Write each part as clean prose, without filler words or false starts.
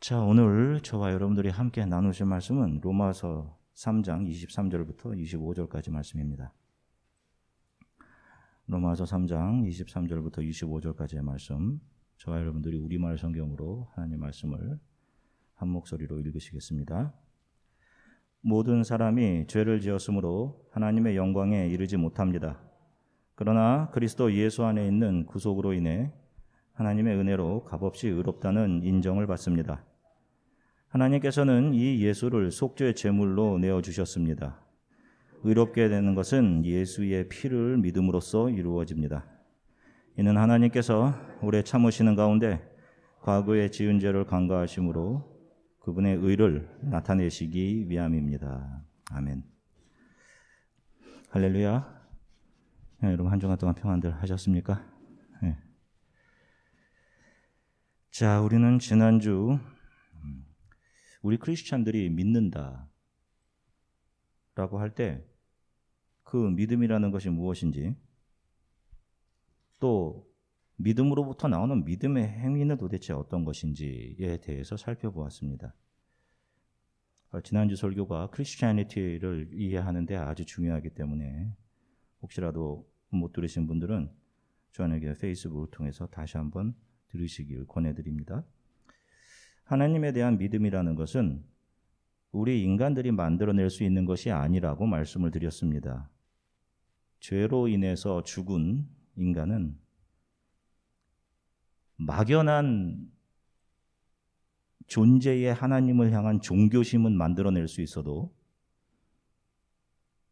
자, 오늘 저와 여러분들이 함께 나누실 말씀은 로마서 3장 23절부터 25절까지 말씀입니다. 로마서 3장 23절부터 25절까지의 말씀, 저와 여러분들이 우리말 성경으로 하나님의 말씀을 한 목소리로 읽으시겠습니다. 모든 사람이 죄를 지었으므로 하나님의 영광에 이르지 못합니다. 그러나 그리스도 예수 안에 있는 구속으로 인해 하나님의 은혜로 값없이 의롭다는 인정을 받습니다. 하나님께서는 이 예수를 속죄의 제물로 내어주셨습니다. 의롭게 되는 것은 예수의 피를 믿음으로써 이루어집니다. 이는 하나님께서 오래 참으시는 가운데 과거에 지은 죄를 간과하심으로 그분의 의를 나타내시기 위함입니다. 아멘. 할렐루야. 네, 여러분 한 주간 동안 평안들 하셨습니까? 네. 자, 우리는 지난주 우리 크리스찬들이 믿는다 라고 할 때 그 믿음이라는 것이 무엇인지, 또 믿음으로부터 나오는 믿음의 행위는 도대체 어떤 것인지에 대해서 살펴보았습니다. 지난주 설교가 크리스찬리티를 이해하는 데 아주 중요하기 때문에 혹시라도 못 들으신 분들은 저에게 페이스북을 통해서 다시 한번 들으시길 권해드립니다. 하나님에 대한 믿음이라는 것은 우리 인간들이 만들어낼 수 있는 것이 아니라고 말씀을 드렸습니다. 죄로 인해서 죽은 인간은 막연한 존재의 하나님을 향한 종교심은 만들어낼 수 있어도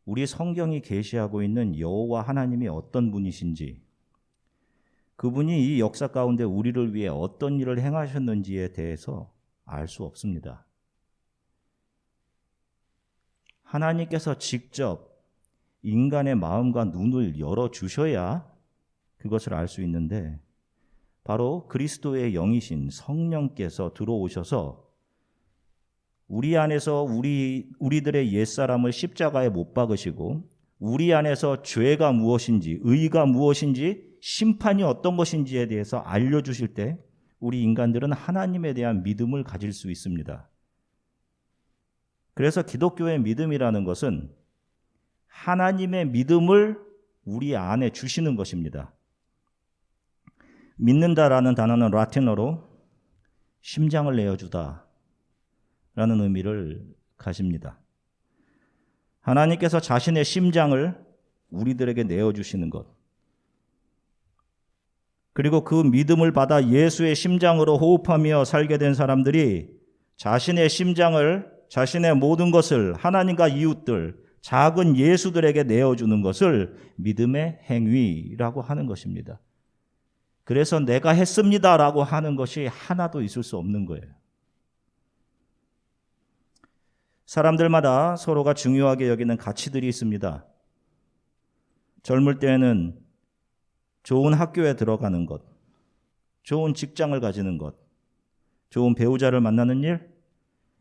우리 성경이 계시하고 있는 여호와 하나님이 어떤 분이신지, 그분이 이 역사 가운데 우리를 위해 어떤 일을 행하셨는지에 대해서 알 수 없습니다. 하나님께서 직접 인간의 마음과 눈을 열어주셔야 그것을 알 수 있는데, 바로 그리스도의 영이신 성령께서 들어오셔서 우리 안에서 우리들의 옛사람을 십자가에 못 박으시고 우리 안에서 죄가 무엇인지, 의가 무엇인지, 심판이 어떤 것인지에 대해서 알려주실 때 우리 인간들은 하나님에 대한 믿음을 가질 수 있습니다. 그래서 기독교의 믿음이라는 것은 하나님의 믿음을 우리 안에 주시는 것입니다. 믿는다라는 단어는 라틴어로 심장을 내어주다 라는 의미를 가집니다. 하나님께서 자신의 심장을 우리들에게 내어주시는 것, 그리고 그 믿음을 받아 예수의 심장으로 호흡하며 살게 된 사람들이 자신의 심장을, 자신의 모든 것을 하나님과 이웃들, 작은 예수들에게 내어주는 것을 믿음의 행위라고 하는 것입니다. 그래서 내가 했습니다라고 하는 것이 하나도 있을 수 없는 거예요. 사람들마다 서로가 중요하게 여기는 가치들이 있습니다. 젊을 때에는 좋은 학교에 들어가는 것, 좋은 직장을 가지는 것, 좋은 배우자를 만나는 일,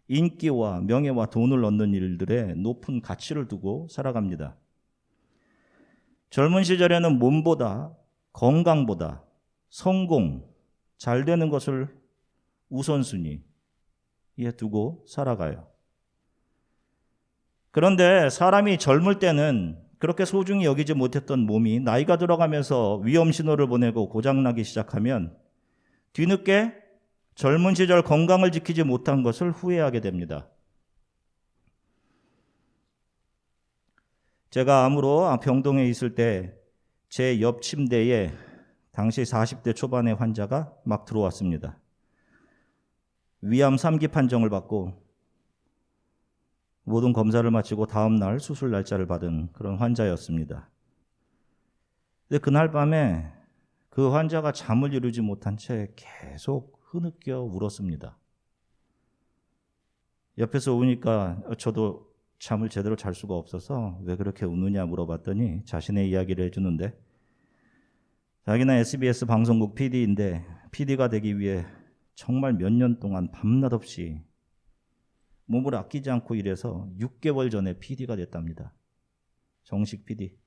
인기와 명예와 돈을 얻는 일들에 높은 가치를 두고 살아갑니다. 젊은 시절에는 몸보다, 건강보다, 성공, 잘 되는 것을 우선순위에 두고 살아가요. 그런데 사람이 젊을 때는 그렇게 소중히 여기지 못했던 몸이 나이가 들어가면서 위험 신호를 보내고 고장나기 시작하면 뒤늦게 젊은 시절 건강을 지키지 못한 것을 후회하게 됩니다. 제가 암으로 병동에 있을 때 제 옆 침대에 당시 40대 초반의 환자가 막 들어왔습니다. 위암 3기 판정을 받고 모든 검사를 마치고 다음 날 수술 날짜를 받은 그런 환자였습니다. 근데 그날 밤에 그 환자가 잠을 이루지 못한 채 계속 흐느껴 울었습니다. 옆에서 우니까 저도 잠을 제대로 잘 수가 없어서 왜 그렇게 우느냐 물어봤더니 자신의 이야기를 해주는데, 자기는 SBS 방송국 PD인데 PD가 되기 위해 정말 몇 년 동안 밤낮 없이 몸을 아끼지 않고 일해서 6개월 전에 PD가 됐답니다. 정식 PD.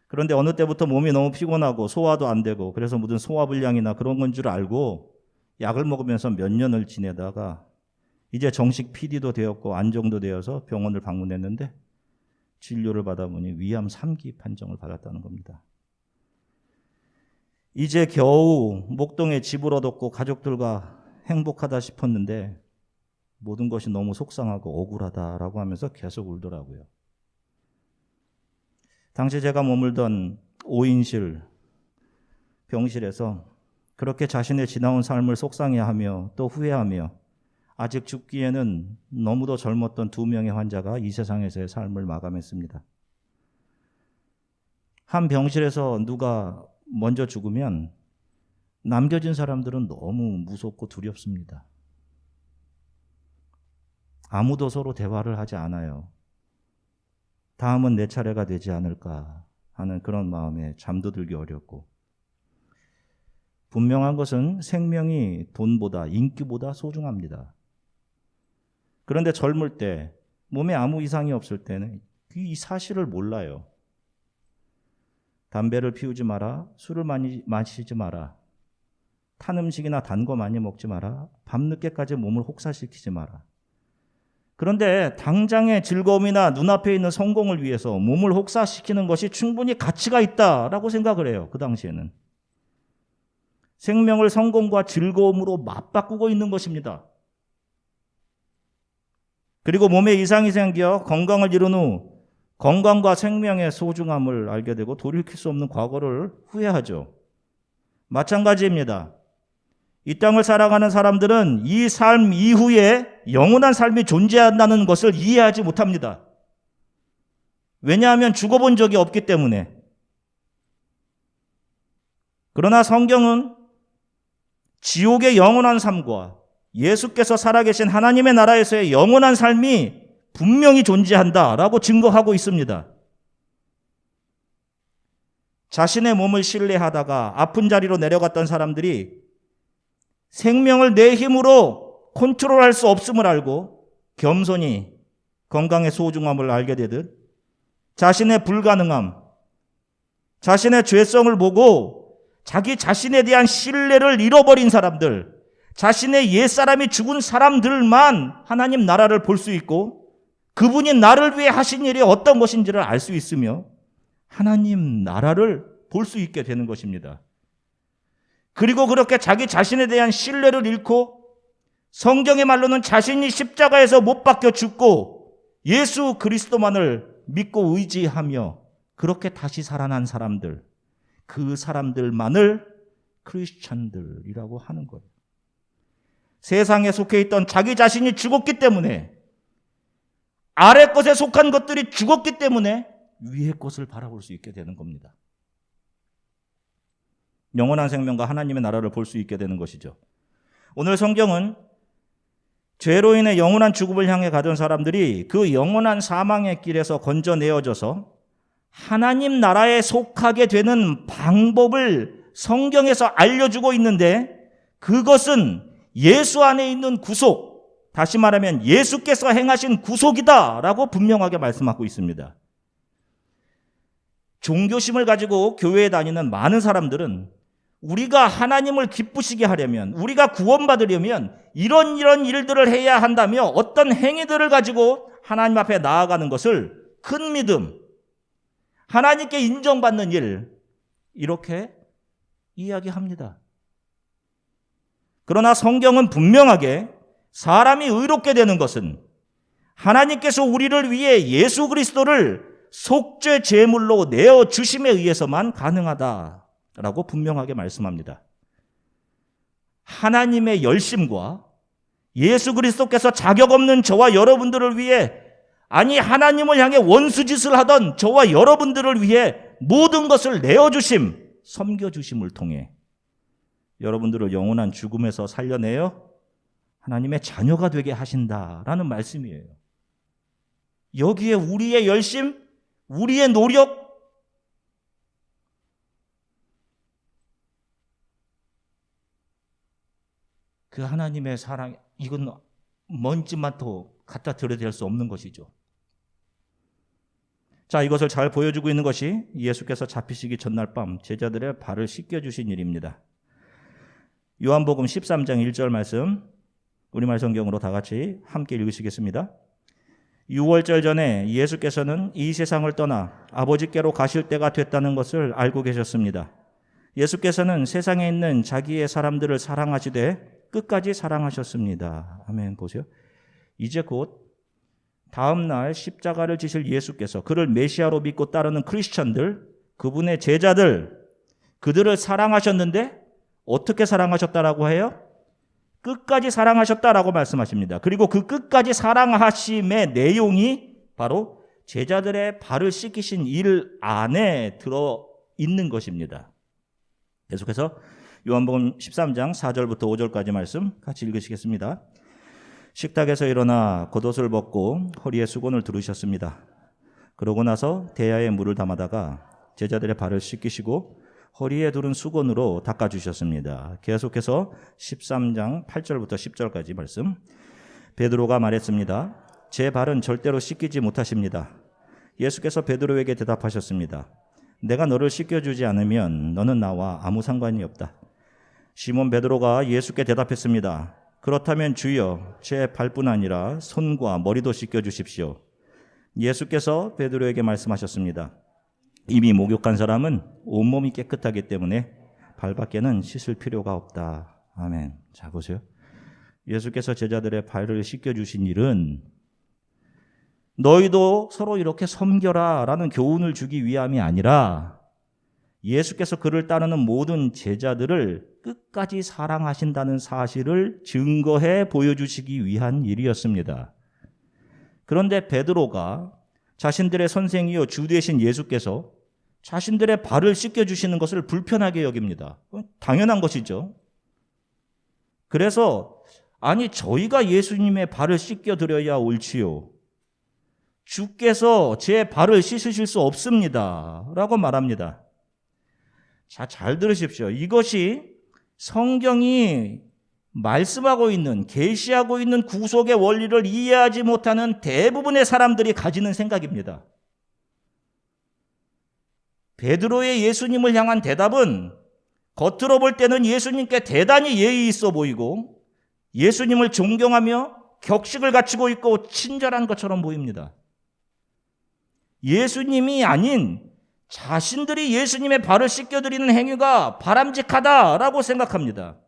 그런데 어느 때부터 몸이 너무 피곤하고 소화도 안 되고 그래서 무슨 소화불량이나 그런 건 줄 알고 약을 먹으면서 몇 년을 지내다가 이제 정식 PD도 되었고 안정도 되어서 병원을 방문했는데 진료를 받아보니 위암 3기 판정을 받았다는 겁니다. 이제 겨우 목동에 집을 얻었고 가족들과 행복하다 싶었는데 모든 것이 너무 속상하고 억울하다라고 하면서 계속 울더라고요. 당시 제가 머물던 5인실 병실에서 그렇게 자신의 지나온 삶을 속상해하며 또 후회하며 아직 죽기에는 너무도 젊었던 2명의 환자가 이 세상에서의 삶을 마감했습니다. 한 병실에서 누가 먼저 죽으면 남겨진 사람들은 너무 무섭고 두렵습니다. 아무도 서로 대화를 하지 않아요. 다음은 내 차례가 되지 않을까 하는 그런 마음에 잠도 들기 어렵고, 분명한 것은 생명이 돈보다 인기보다 소중합니다. 그런데 젊을 때 몸에 아무 이상이 없을 때는 이 사실을 몰라요. 담배를 피우지 마라, 술을 많이 마시지 마라, 탄 음식이나 단 거 많이 먹지 마라, 밤늦게까지 몸을 혹사시키지 마라. 그런데 당장의 즐거움이나 눈앞에 있는 성공을 위해서 몸을 혹사시키는 것이 충분히 가치가 있다라고 생각을 해요. 그 당시에는. 생명을 성공과 즐거움으로 맞바꾸고 있는 것입니다. 그리고 몸에 이상이 생겨 건강을 잃은 후 건강과 생명의 소중함을 알게 되고 돌이킬 수 없는 과거를 후회하죠. 마찬가지입니다. 이 땅을 살아가는 사람들은 이 삶 이후에 영원한 삶이 존재한다는 것을 이해하지 못합니다. 왜냐하면 죽어본 적이 없기 때문에. 그러나 성경은 지옥의 영원한 삶과 예수께서 살아계신 하나님의 나라에서의 영원한 삶이 분명히 존재한다라고 증거하고 있습니다. 자신의 몸을 신뢰하다가 아픈 자리로 내려갔던 사람들이 생명을 내 힘으로 컨트롤할 수 없음을 알고 겸손히 건강의 소중함을 알게 되듯 자신의 불가능함, 자신의 죄성을 보고 자기 자신에 대한 신뢰를 잃어버린 사람들, 자신의 옛사람이 죽은 사람들만 하나님 나라를 볼 수 있고 그분이 나를 위해 하신 일이 어떤 것인지를 알 수 있으며 하나님 나라를 볼 수 있게 되는 것입니다. 그리고 그렇게 자기 자신에 대한 신뢰를 잃고 성경의 말로는 자신이 십자가에서 못 박혀 죽고 예수 그리스도만을 믿고 의지하며 그렇게 다시 살아난 사람들, 그 사람들만을 크리스찬들이라고 하는 거예요. 세상에 속해 있던 자기 자신이 죽었기 때문에, 아래 것에 속한 것들이 죽었기 때문에 위의 것을 바라볼 수 있게 되는 겁니다. 영원한 생명과 하나님의 나라를 볼 수 있게 되는 것이죠. 오늘 성경은 죄로 인해 영원한 죽음을 향해 가던 사람들이 그 영원한 사망의 길에서 건져내어져서 하나님 나라에 속하게 되는 방법을 성경에서 알려주고 있는데, 그것은 예수 안에 있는 구속, 다시 말하면 예수께서 행하신 구속이다라고 분명하게 말씀하고 있습니다. 종교심을 가지고 교회에 다니는 많은 사람들은 우리가 하나님을 기쁘시게 하려면, 우리가 구원받으려면 이런 일들을 해야 한다며 어떤 행위들을 가지고 하나님 앞에 나아가는 것을 큰 믿음, 하나님께 인정받는 일, 이렇게 이야기합니다. 그러나 성경은 분명하게 사람이 의롭게 되는 것은 하나님께서 우리를 위해 예수 그리스도를 속죄 제물로 내어주심에 의해서만 가능하다라고 분명하게 말씀합니다. 하나님의 열심과 예수 그리스도께서 자격 없는 저와 여러분들을 위해, 아니 하나님을 향해 원수짓을 하던 저와 여러분들을 위해 모든 것을 내어주심, 섬겨주심을 통해 여러분들을 영원한 죽음에서 살려내어 하나님의 자녀가 되게 하신다라는 말씀이에요. 여기에 우리의 열심, 우리의 노력, 그 하나님의 사랑, 이건 먼지만도 갖다 들여댈 수 없는 것이죠. 자, 이것을 잘 보여주고 있는 것이 예수께서 잡히시기 전날 밤 제자들의 발을 씻겨주신 일입니다. 요한복음 13장 1절 말씀, 우리말 성경으로 다 같이 함께 읽으시겠습니다. 6월절 전에 예수께서는 이 세상을 떠나 아버지께로 가실 때가 됐다는 것을 알고 계셨습니다. 예수께서는 세상에 있는 자기의 사람들을 사랑하시되 끝까지 사랑하셨습니다. 아멘. 보세요. 이제 곧 다음 날 십자가를 지실 예수께서 그를 메시아로 믿고 따르는 크리스천들, 그분의 제자들, 그들을 사랑하셨는데 어떻게 사랑하셨다라고 해요? 끝까지 사랑하셨다라고 말씀하십니다. 그리고 그 끝까지 사랑하심의 내용이 바로 제자들의 발을 씻기신 일 안에 들어 있는 것입니다. 계속해서 요한복음 13장 4절부터 5절까지 말씀 같이 읽으시겠습니다. 식탁에서 일어나 겉옷을 벗고 허리에 수건을 두르셨습니다. 그러고 나서 대야에 물을 담아다가 제자들의 발을 씻기시고 허리에 두른 수건으로 닦아주셨습니다. 계속해서 13장 8절부터 10절까지 말씀. 베드로가 말했습니다. 제 발은 절대로 씻기지 못하십니다. 예수께서 베드로에게 대답하셨습니다. 내가 너를 씻겨주지 않으면 너는 나와 아무 상관이 없다. 시몬 베드로가 예수께 대답했습니다. 그렇다면 주여, 제 발뿐 아니라 손과 머리도 씻겨주십시오. 예수께서 베드로에게 말씀하셨습니다. 이미 목욕한 사람은 온몸이 깨끗하기 때문에 발밖에는 씻을 필요가 없다. 아멘. 자, 보세요. 예수께서 제자들의 발을 씻겨주신 일은 너희도 서로 이렇게 섬겨라 라는 교훈을 주기 위함이 아니라 예수께서 그를 따르는 모든 제자들을 끝까지 사랑하신다는 사실을 증거해 보여주시기 위한 일이었습니다. 그런데 베드로가 자신들의 선생이요 주 되신 예수께서 자신들의 발을 씻겨주시는 것을 불편하게 여깁니다. 당연한 것이죠. 그래서 아니 저희가 예수님의 발을 씻겨드려야 옳지요. 주께서 제 발을 씻으실 수 없습니다. 라고 말합니다. 자, 잘 들으십시오. 이것이 성경이 말씀하고 있는, 계시하고 있는 구속의 원리를 이해하지 못하는 대부분의 사람들이 가지는 생각입니다. 베드로의 예수님을 향한 대답은 겉으로 볼 때는 예수님께 대단히 예의 있어 보이고 예수님을 존경하며 격식을 갖추고 있고 친절한 것처럼 보입니다. 예수님이 아닌 자신들이 예수님의 발을 씻겨드리는 행위가 바람직하다라고 생각합니다.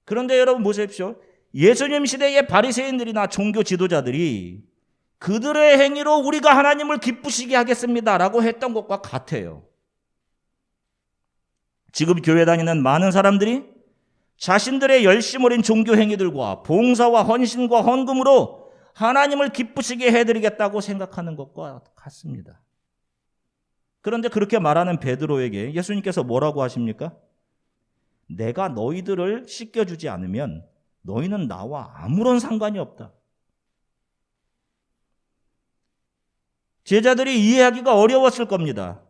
그런데 여러분 보십시오. 예수님 시대의 바리새인들이나 종교 지도자들이 그들의 행위로 우리가 하나님을 기쁘시게 하겠습니다라고 했던 것과 같아요. 지금 교회 다니는 많은 사람들이 자신들의 열심 어린 종교 행위들과 봉사와 헌신과 헌금으로 하나님을 기쁘시게 해드리겠다고 생각하는 것과 같습니다. 그런데 그렇게 말하는 베드로에게 예수님께서 뭐라고 하십니까? 내가 너희들을 씻겨주지 않으면 너희는 나와 아무런 상관이 없다. 제자들이 이해하기가 어려웠을 겁니다.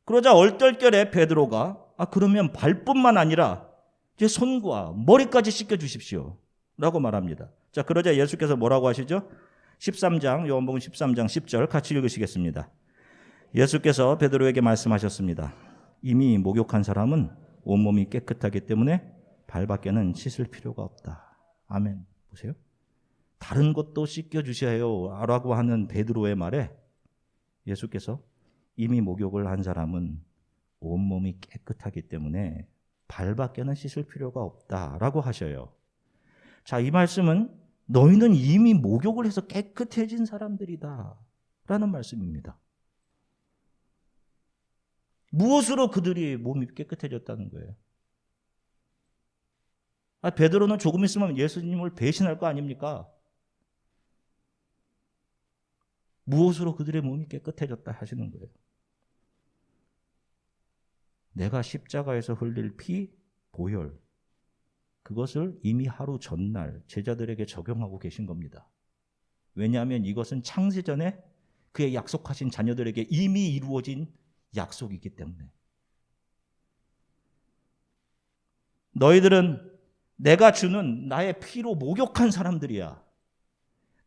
그러자 얼떨결에 베드로가 그러면 발뿐만 아니라 제 손과 머리까지 씻겨주십시오 라고 말합니다. 자, 그러자 예수께서 뭐라고 하시죠? 13장 요한복음 13장 10절 같이 읽으시겠습니다. 예수께서 베드로에게 말씀하셨습니다. 이미 목욕한 사람은 온몸이 깨끗하기 때문에 발밖에는 씻을 필요가 없다. 아멘. 보세요. 다른 것도 씻겨주셔요 라고 하는 베드로의 말에 예수께서 이미 목욕을 한 사람은 온몸이 깨끗하기 때문에 발밖에는 씻을 필요가 없다라고 하셔요. 자, 이 말씀은 너희는 이미 목욕을 해서 깨끗해진 사람들이다 라는 말씀입니다. 무엇으로 그들이 몸이 깨끗해졌다는 거예요? 베드로는 조금 있으면 예수님을 배신할 거 아닙니까? 무엇으로 그들의 몸이 깨끗해졌다 하시는 거예요? 내가 십자가에서 흘릴 피, 보혈, 그것을 이미 하루 전날 제자들에게 적용하고 계신 겁니다. 왜냐하면 이것은 창세전에 그의 약속하신 자녀들에게 이미 이루어진 약속이기 때문에. 너희들은 내가 주는 나의 피로 목욕한 사람들이야.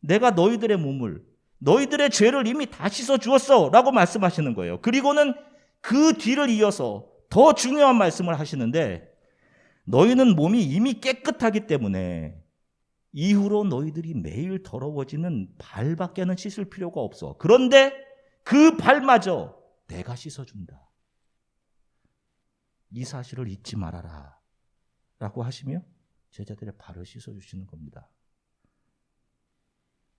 내가 너희들의 몸을, 너희들의 죄를 이미 다 씻어 주었어 라고 말씀하시는 거예요. 그리고는 그 뒤를 이어서 더 중요한 말씀을 하시는데 너희는 몸이 이미 깨끗하기 때문에 이후로 너희들이 매일 더러워지는 발밖에는 씻을 필요가 없어. 그런데 그 발마저 내가 씻어준다. 이 사실을 잊지 말아라 라고 하시며 제자들의 발을 씻어주시는 겁니다.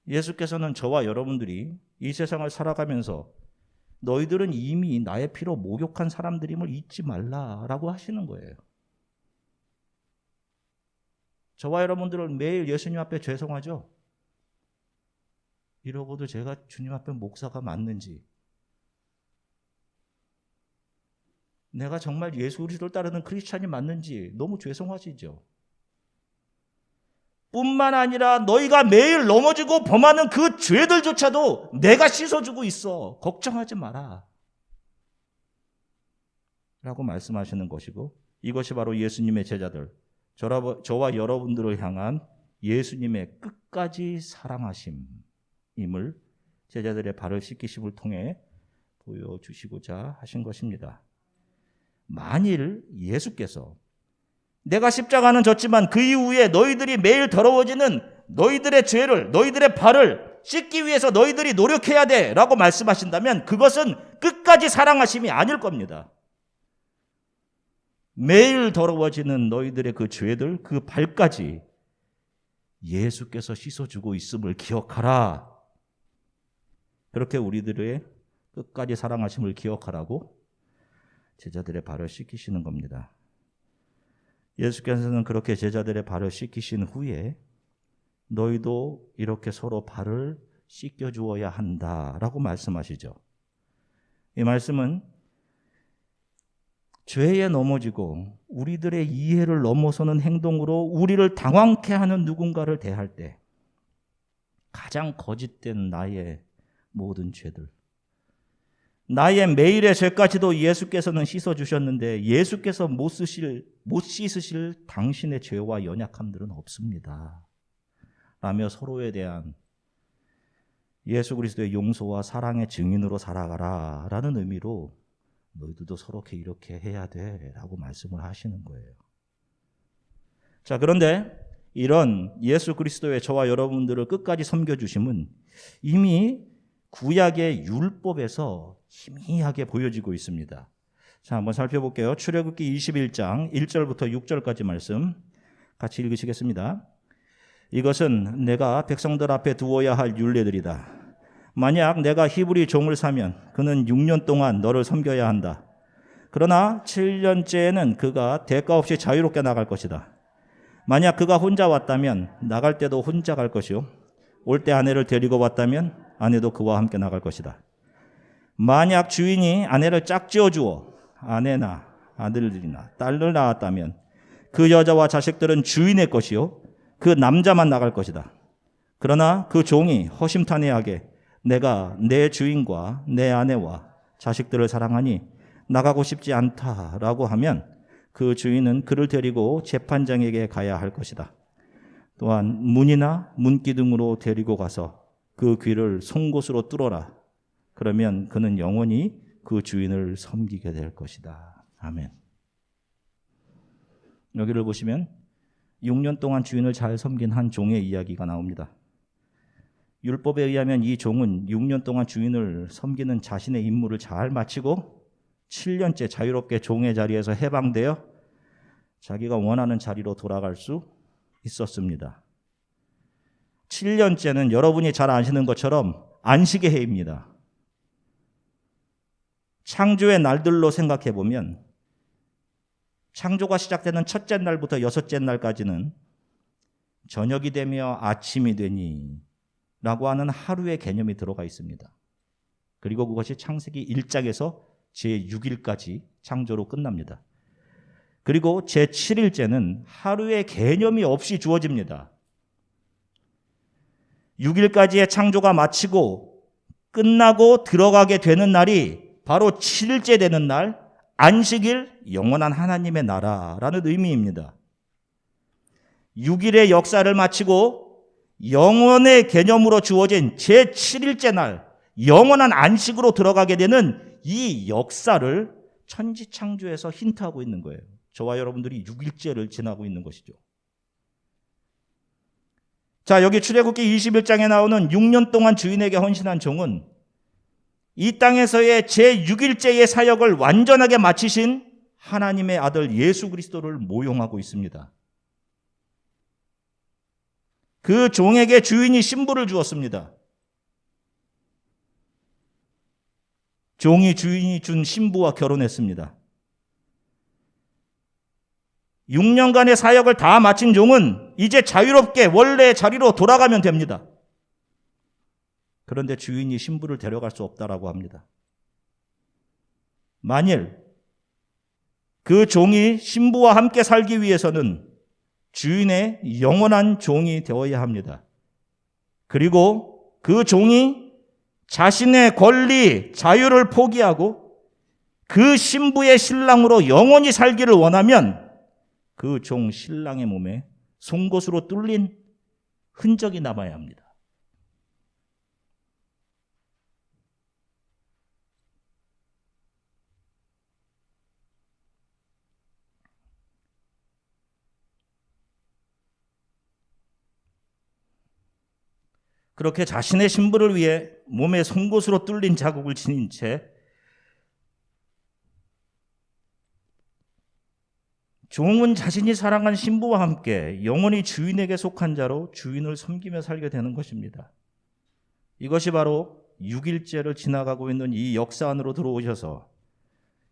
예수께서는 저와 여러분들이 이 세상을 살아가면서 너희들은 이미 나의 피로 목욕한 사람들임을 잊지 말라라고 하시는 거예요. 저와 여러분들은 매일 예수님 앞에 죄송하죠? 이러고도 제가 주님 앞에 목사가 맞는지, 내가 정말 예수 그리스도를 따르는 크리스찬이 맞는지 너무 죄송하시죠? 뿐만 아니라 너희가 매일 넘어지고 범하는 그 죄들조차도 내가 씻어주고 있어. 걱정하지 마라. 라고 말씀하시는 것이고, 이것이 바로 예수님의 제자들, 저와 여러분들을 향한 예수님의 끝까지 사랑하심임을 제자들의 발을 씻기심을 통해 보여주시고자 하신 것입니다. 만일 예수께서 내가 십자가는 졌지만 그 이후에 너희들이 매일 더러워지는 너희들의 죄를, 너희들의 발을 씻기 위해서 너희들이 노력해야 돼 라고 말씀하신다면 그것은 끝까지 사랑하심이 아닐 겁니다. 매일 더러워지는 너희들의 그 죄들, 그 발까지 예수께서 씻어주고 있음을 기억하라. 그렇게 우리들의 끝까지 사랑하심을 기억하라고 제자들의 발을 씻기시는 겁니다. 예수께서는 그렇게 제자들의 발을 씻기신 후에 너희도 이렇게 서로 발을 씻겨주어야 한다라고 말씀하시죠. 이 말씀은 죄에 넘어지고 우리들의 이해를 넘어서는 행동으로 우리를 당황케 하는 누군가를 대할 때 가장 거짓된 나의 모든 죄들, 나의 매일의 죄까지도 예수께서는 씻어주셨는데 예수께서 못 씻으실 당신의 죄와 연약함들은 없습니다 라며 서로에 대한 예수 그리스도의 용서와 사랑의 증인으로 살아가라 라는 의미로 너희들도 서로 이렇게 해야 돼 라고 말씀을 하시는 거예요. 자, 그런데 이런 예수 그리스도의 저와 여러분들을 끝까지 섬겨주심은 이미 구약의 율법에서 희미하게 보여지고 있습니다. 자, 한번 살펴볼게요. 출애굽기 21장 1절부터 6절까지 말씀 같이 읽으시겠습니다. 이것은 내가 백성들 앞에 두어야 할 율례들이다. 만약 내가 히브리 종을 사면 그는 6년 동안 너를 섬겨야 한다. 그러나 7년째에는 그가 대가 없이 자유롭게 나갈 것이다. 만약 그가 혼자 왔다면 나갈 때도 혼자 갈 것이요, 올 때 아내를 데리고 왔다면 아내도 그와 함께 나갈 것이다. 만약 주인이 아내를 짝지어 주어 아내나 아들들이나 딸을 낳았다면 그 여자와 자식들은 주인의 것이요, 그 남자만 나갈 것이다. 그러나 그 종이 허심탄회하게 내가 내 주인과 내 아내와 자식들을 사랑하니 나가고 싶지 않다라고 하면 그 주인은 그를 데리고 재판장에게 가야 할 것이다. 또한 문이나 문기둥으로 데리고 가서 그 귀를 송곳으로 뚫어라. 그러면 그는 영원히 그 주인을 섬기게 될 것이다. 아멘. 여기를 보시면 6년 동안 주인을 잘 섬긴 한 종의 이야기가 나옵니다. 율법에 의하면 이 종은 6년 동안 주인을 섬기는 자신의 임무를 잘 마치고 7년째 자유롭게 종의 자리에서 해방되어 자기가 원하는 자리로 돌아갈 수 있었습니다. 7년째는 여러분이 잘 아시는 것처럼 안식의 해입니다. 창조의 날들로 생각해 보면 창조가 시작되는 첫째 날부터 여섯째 날까지는 저녁이 되며 아침이 되니 라고 하는 하루의 개념이 들어가 있습니다. 그리고 그것이 창세기 1장에서 제6일까지 창조로 끝납니다. 그리고 제7일째는 하루의 개념이 없이 주어집니다. 6일까지의 창조가 마치고 끝나고 들어가게 되는 날이 바로 7일째 되는 날, 안식일, 영원한 하나님의 나라라는 의미입니다. 6일의 역사를 마치고 영원의 개념으로 주어진 제7일째 날, 영원한 안식으로 들어가게 되는 이 역사를 천지창조에서 힌트하고 있는 거예요. 저와 여러분들이 6일째를 지나고 있는 것이죠. 자, 여기 출애굽기 21장에 나오는 6년 동안 주인에게 헌신한 종은 이 땅에서의 제6일째의 사역을 완전하게 마치신 하나님의 아들 예수 그리스도를 모용하고 있습니다. 그 종에게 주인이 신부를 주었습니다. 종이 주인이 준 신부와 결혼했습니다. 6년간의 사역을 다 마친 종은 이제 자유롭게 원래의 자리로 돌아가면 됩니다. 그런데 주인이 신부를 데려갈 수 없다라고 합니다. 만일 그 종이 신부와 함께 살기 위해서는 주인의 영원한 종이 되어야 합니다. 그리고 그 종이 자신의 권리, 자유를 포기하고 그 신부의 신랑으로 영원히 살기를 원하면 그 종 신랑의 몸에 송곳으로 뚫린 흔적이 남아야 합니다. 그렇게 자신의 신부를 위해 몸에 송곳으로 뚫린 자국을 지닌 채 종은 자신이 사랑한 신부와 함께 영원히 주인에게 속한 자로 주인을 섬기며 살게 되는 것입니다. 이것이 바로 6일째를 지나가고 있는 이 역사 안으로 들어오셔서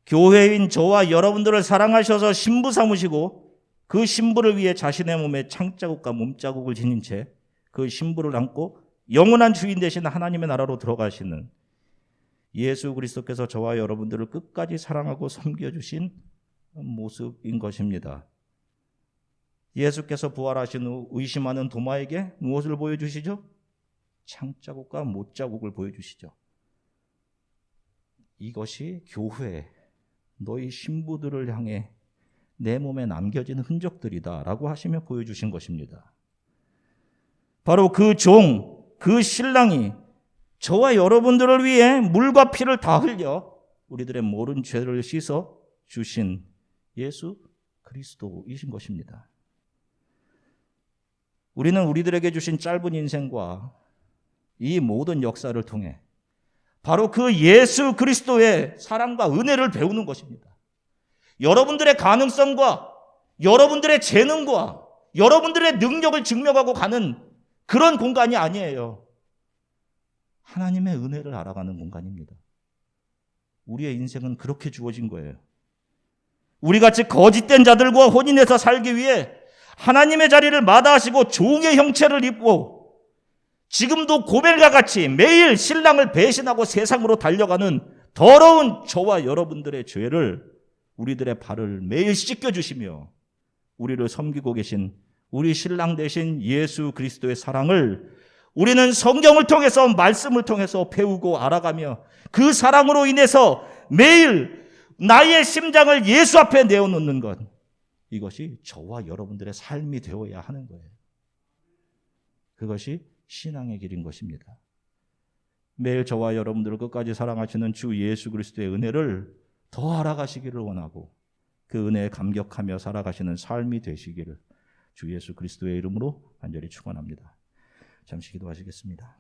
교회인 저와 여러분들을 사랑하셔서 신부 삼으시고 그 신부를 위해 자신의 몸에 창자국과 몸자국을 지닌 채 그 신부를 안고 영원한 주인 되신 하나님의 나라로 들어가시는 예수 그리스도께서 저와 여러분들을 끝까지 사랑하고 섬겨주신 모습인 것입니다. 예수께서 부활하신 후 의심하는 도마에게 무엇을 보여주시죠? 창자국과 못자국을 보여주시죠. 이것이 교회, 너희 신부들을 향해 내 몸에 남겨진 흔적들이다 라고 하시며 보여주신 것입니다. 바로 그 종, 그 신랑이 저와 여러분들을 위해 물과 피를 다 흘려 우리들의 모든 죄를 씻어 주신 예수 그리스도이신 것입니다. 우리는 우리들에게 주신 짧은 인생과 이 모든 역사를 통해 바로 그 예수 그리스도의 사랑과 은혜를 배우는 것입니다. 여러분들의 가능성과 여러분들의 재능과 여러분들의 능력을 증명하고 가는 그런 공간이 아니에요. 하나님의 은혜를 알아가는 공간입니다. 우리의 인생은 그렇게 주어진 거예요. 우리같이 거짓된 자들과 혼인해서 살기 위해 하나님의 자리를 마다하시고 종의 형체를 입고 지금도 고멜과 같이 매일 신랑을 배신하고 세상으로 달려가는 더러운 저와 여러분들의 죄를 우리들의 발을 매일 씻겨주시며 우리를 섬기고 계신 우리 신랑 되신 예수 그리스도의 사랑을 우리는 성경을 통해서 말씀을 통해서 배우고 알아가며 그 사랑으로 인해서 매일 나의 심장을 예수 앞에 내어놓는 것, 이것이 저와 여러분들의 삶이 되어야 하는 거예요. 그것이 신앙의 길인 것입니다. 매일 저와 여러분들을 끝까지 사랑하시는 주 예수 그리스도의 은혜를 더 알아가시기를 원하고 그 은혜에 감격하며 살아가시는 삶이 되시기를 주 예수 그리스도의 이름으로 간절히 축원합니다. 잠시 기도하시겠습니다.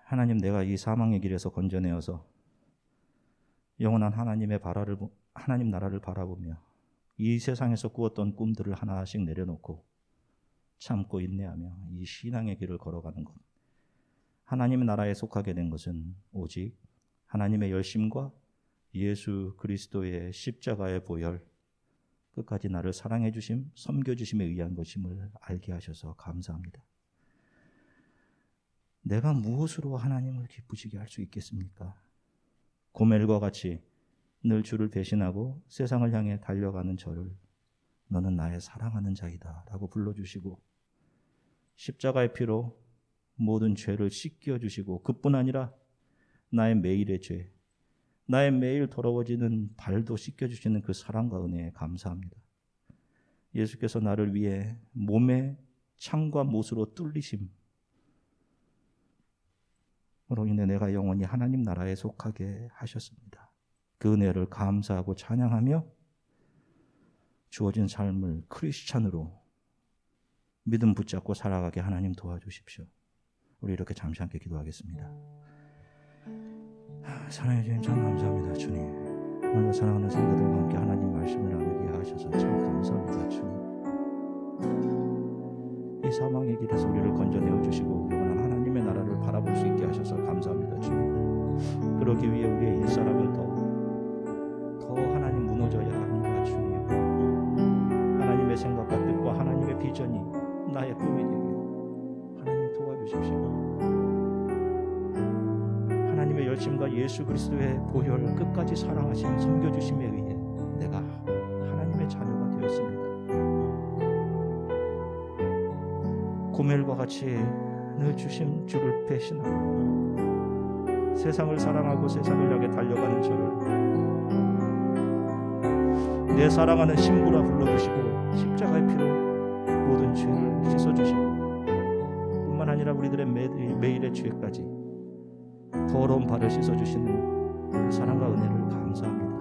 하나님, 내가 이 사망의 길에서 건져내어서 영원한 하나님 나라를 바라보며 이 세상에서 꾸었던 꿈들을 하나씩 내려놓고 참고 인내하며 이 신앙의 길을 걸어가는 것, 하나님의 나라에 속하게 된 것은 오직 하나님의 열심과 예수 그리스도의 십자가의 보혈, 끝까지 나를 사랑해 주심, 섬겨 주심에 의한 것임을 알게 하셔서 감사합니다. 내가 무엇으로 하나님을 기쁘시게 할 수 있겠습니까? 고멜과 같이 늘 주를 배신하고 세상을 향해 달려가는 저를 너는 나의 사랑하는 자이다 라고 불러주시고 십자가의 피로 모든 죄를 씻겨주시고 그뿐 아니라 나의 매일의 죄, 나의 매일 더러워지는 발도 씻겨주시는 그 사랑과 은혜에 감사합니다. 예수께서 나를 위해 몸에 창과 못으로 뚫리심으로 인해 내가 영원히 하나님 나라에 속하게 하셨습니다. 그 은혜를 감사하고 찬양하며 주어진 삶을 크리스찬으로 믿음 붙잡고 살아가게 하나님 도와주십시오. 우리 이렇게 잠시 함께 기도하겠습니다. 사랑해 주님 참 감사합니다. 주님, 오늘 사랑하는 성도들과 함께 하나님 말씀을 나누게 하셔서 참 감사합니다. 주님, 이 사망의 길에서 우리를 건져내어 주시고 영원한 하나님의 나라를 바라볼 수 있게 하셔서 감사합니다. 주님, 그러기 위해 우리의 옛사람은 더 하나님 무너져야 합니다. 주님, 하나님의 생각과 뜻과 하나님의 비전이 나의 꿈이 되게 하나님 도와주십시오. 하나님의 열심과 예수 그리스도의 보혈 끝까지 사랑하신 섬겨주심에 의해 내가 하나님의 자녀가 되었습니다. 고멜과 같이 늘 주신 주를 배신하고 세상을 사랑하고 세상을 향해 달려가는 저를 내 사랑하는 신부라 불러주시고 십자가의 피로 모든 죄를 씻어주시고 뿐만 아니라 우리들의 매일의 죄까지 더러운 발을 씻어주시는 그 사랑과 은혜를 감사합니다.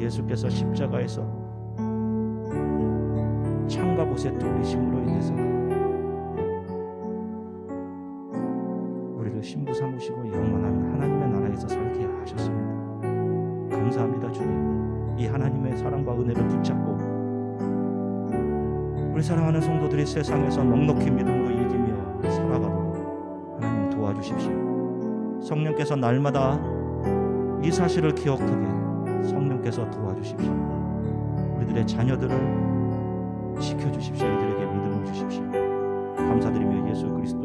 예수께서 십자가에서 창과 못에 뚫리심으로 인해서 우리를 신부 삼으시고 영원한 하나님의 나라에서 살게 하셨습니다. 감사합니다. 주님, 이 하나님의 사랑과 은혜를 붙잡고 우리 사랑하는 성도들이 세상에서 넉넉히 믿음으로 이기며 살아가도록 하나님 도와주십시오. 성령께서 날마다 이 사실을 기억하게 성령께서 도와주십시오. 우리들의 자녀들을 지켜주십시오. 이들에게 믿음을 주십시오. 감사드리며 예수 그리스도